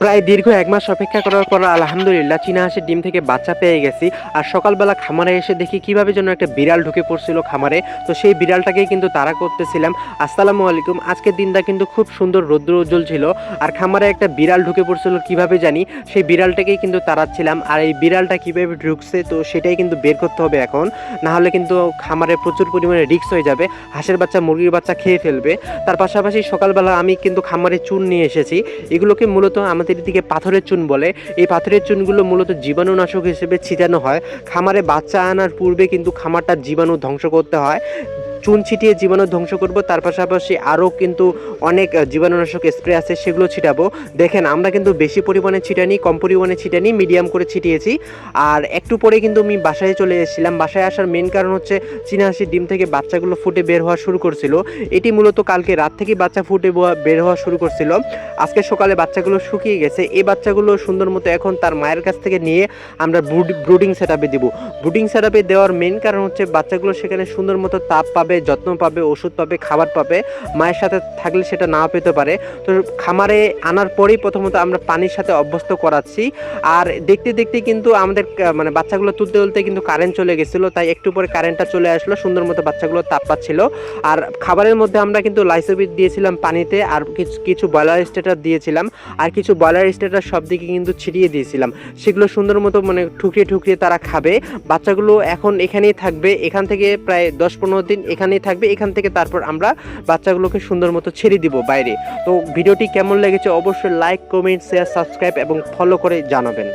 প্রায় দীর্ঘ ১ মাস অপেক্ষা করার পর আলহামদুলিল্লাহ চীনা হাঁসের ডিম থেকে বাচ্চা পেয়ে গেছি। আর সকালবেলা খামারে এসে দেখি কিভাবে যেন একটা বিড়াল ঢুকে পড়ছিল খামারে। তো সেই বিড়ালটাকেই কিন্তু তাড়া করতেছিলাম। আসসালামু আলাইকুম। আজকের দিনটা কিন্তু খুব সুন্দর রৌদ্র উজ্জ্বল ছিল। আর খামারে একটা বিড়াল ঢুকে পড়ছিল কিভাবে জানি, সেই বিড়ালটাকেই কিন্তু তাড়াচ্ছিলাম। আর এই বিড়ালটা কিভাবে ঢুকছে তো সেটাই কিন্তু বের করতে হবে এখন। না হলে কিন্তু খামারে প্রচুর পরিমাণে রিস্ক হয়ে যাবে। হাঁসের বাচ্চা, মুরগির বাচ্চা খেয়ে ফেলবে। তার পাশাপাশি সকালবেলা আমি কিন্তু খামারে চুন নিয়ে এসেছি। এগুলোকে মূলত আমাদের দিকে পাথরের চুন বলে। এই পাথরের চুনগুলো মূলত জীবাণুনাশক হিসেবে ছিটানো হয়। খামারে বাচ্চা আনার পূর্বে কিন্তু খামারটার জীবাণু ধ্বংস করতে হয়। চুন ছিটিয়ে জীবাণু ধ্বংস করব, তার পাশাপাশি আরও কিন্তু অনেক জীবাণুনাশক স্প্রে আছে, সেগুলো ছিটাবো। দেখেন আমরা কিন্তু বেশি পরিমাণে ছিটানি, কম পরিমাণে ছিটানি, মিডিয়াম করে ছিটিয়েছি। আর একটু পরে কিন্তু আমি বাসায় চলে এসেছিলাম। বাসায় আসার মেন কারণ হচ্ছে চীনা হাঁসের ডিম থেকে বাচ্চাগুলো ফুটে বের হওয়া শুরু করছিল। এটি মূলত কালকে রাত থেকেই বাচ্চা ফুটে বের হওয়া শুরু করছিল। আজকে সকালে বাচ্চাগুলো শুকিয়ে গেছে। এই বাচ্চাগুলো সুন্দর মতো এখন তার মায়ের কাছ থেকে নিয়ে আমরা ব্রুডিং সেট আপে দেবো। ব্রুডিং সেট আপে দেওয়ার মেন কারণ হচ্ছে বাচ্চাগুলো সেখানে সুন্দর মতো তাপ পাবে, যত্ন পাবে, ওষুধ পাবে, খাবার পাবে। মায়ের সাথে থাকলে সেটা নাও পেতে পারে। তো খামারে আনার পরেই প্রথমত আমরা পানির সাথে অভ্যস্ত করাচ্ছি। আর দেখতে দেখতে কিন্তু আমাদের মানে বাচ্চাগুলো তুলতে তুলতে কিন্তু কারেন্ট চলে গেছিলো, তাই একটু পরে কারেন্টটা চলে আসলো, সুন্দর মতো বাচ্চাগুলো তাপ পাচ্ছিল। আর খাবারের মধ্যে আমরা কিন্তু লাইসোবিট দিয়েছিলাম পানিতে, আর কিছু ব্রয়লার স্টেটার দিয়েছিলাম, আর কিছু ব্রয়লার স্টেটার সব দিকে কিন্তু ছিটিয়ে দিয়েছিলাম। সেগুলো সুন্দর মতো মানে ঠুকরিয়ে ঠুকরিয়ে তারা খাবে। বাচ্চাগুলো এখন এখানেই থাকবে, এখান থেকে প্রায় 10-15 দিন এখানেই থাকবে। এখান থেকে তারপর আমরা বাচ্চাগুলোকে সুন্দর মতো ছেড়ে দিব বাইরে। তো ভিডিওটি কেমন লেগেছে অবশ্যই লাইক, কমেন্ট, শেয়ার, সাবস্ক্রাইব এবং ফলো করে জানাবেন।